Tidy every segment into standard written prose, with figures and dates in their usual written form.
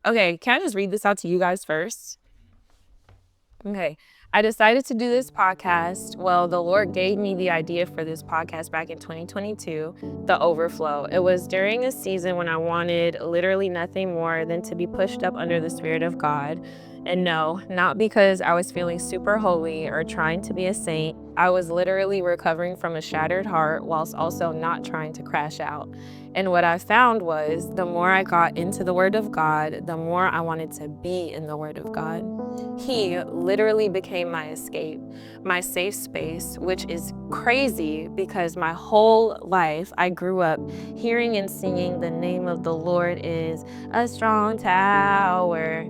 Okay, can I just read this out to you guys first? Okay. I decided to do this podcast. Well, the Lord gave me the idea for this podcast back in 2022, The Overflow. It was during a season when I wanted literally nothing more than to be pushed up under the Spirit of God. And no, not because I was feeling super holy or trying to be a saint. I was literally recovering from a shattered heart whilst also not trying to crash out. And what I found was the more I got into the Word of God, the more I wanted to be in the Word of God. He literally became my escape, my safe space, which is crazy because my whole life I grew up hearing and singing the name of the Lord is a strong tower.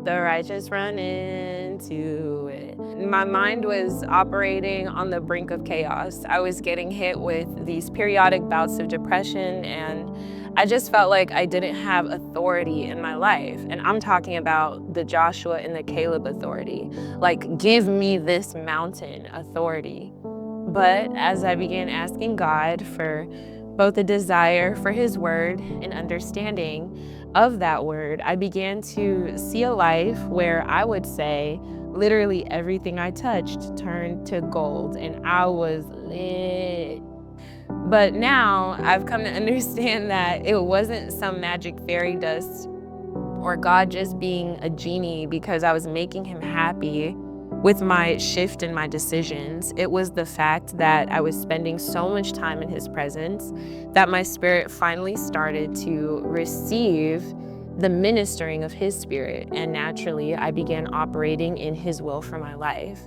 The righteous run into it. My mind was operating on the brink of chaos. I was getting hit with these periodic bouts of depression, and I just felt like I didn't have authority in my life. And I'm talking about the Joshua and the Caleb authority. Like, give me this mountain authority. But as I began asking God for both a desire for His word and understanding of that word, I began to see a life where I would say literally everything I touched turned to gold, and I was lit. But now I've come to understand that it wasn't some magic fairy dust or God just being a genie because I was making Him happy with my shift in my decisions. It was the fact that I was spending so much time in His presence that my spirit finally started to receive the ministering of His Spirit, and naturally I began operating in His will for my life.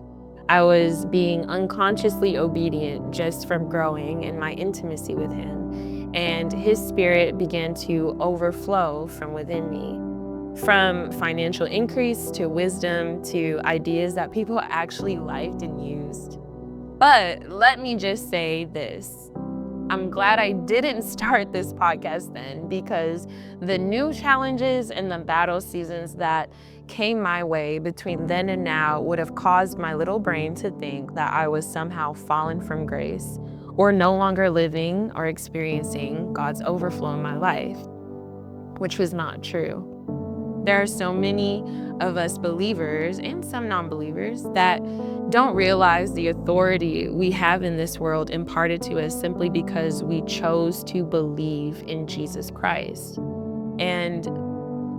I was being unconsciously obedient just from growing in my intimacy with Him, and His Spirit began to overflow from within me. From financial increase to wisdom to ideas that people actually liked and used. But let me just say this. I'm glad I didn't start this podcast then, because the new challenges and the battle seasons that came my way between then and now would have caused my little brain to think that I was somehow fallen from grace or no longer living or experiencing God's overflow in my life, which was not true. There are so many of us believers and some non-believers that don't realize the authority we have in this world imparted to us simply because we chose to believe in Jesus Christ. And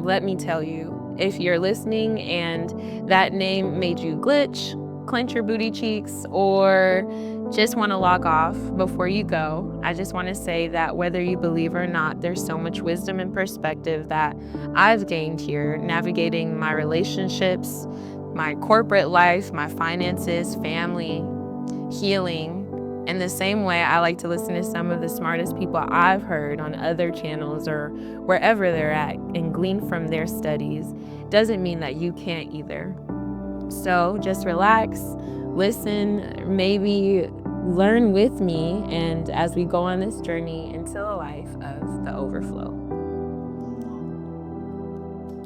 let me tell you, if you're listening and that name made you glitch, clench your booty cheeks, or just want to log off before you go, I just want to say that whether you believe or not, there's so much wisdom and perspective that I've gained here navigating my relationships, my corporate life, my finances, family, healing. In the same way, I like to listen to some of the smartest people I've heard on other channels or wherever they're at and glean from their studies. Doesn't mean that you can't either. So just relax, listen, maybe learn with me, and as we go on this journey into the life of the overflow.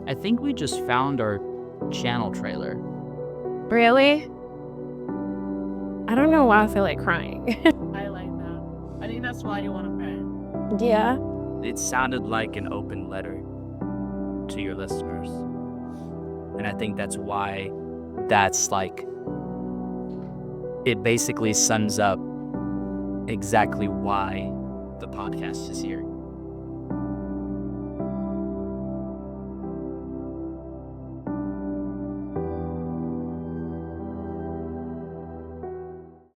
I think we just found our channel trailer. Really? I don't know why I feel like crying. I like that. I think that's why you want to pray. Yeah. It sounded like an open letter to your listeners. And I think that's why it basically sums up exactly why the podcast is here.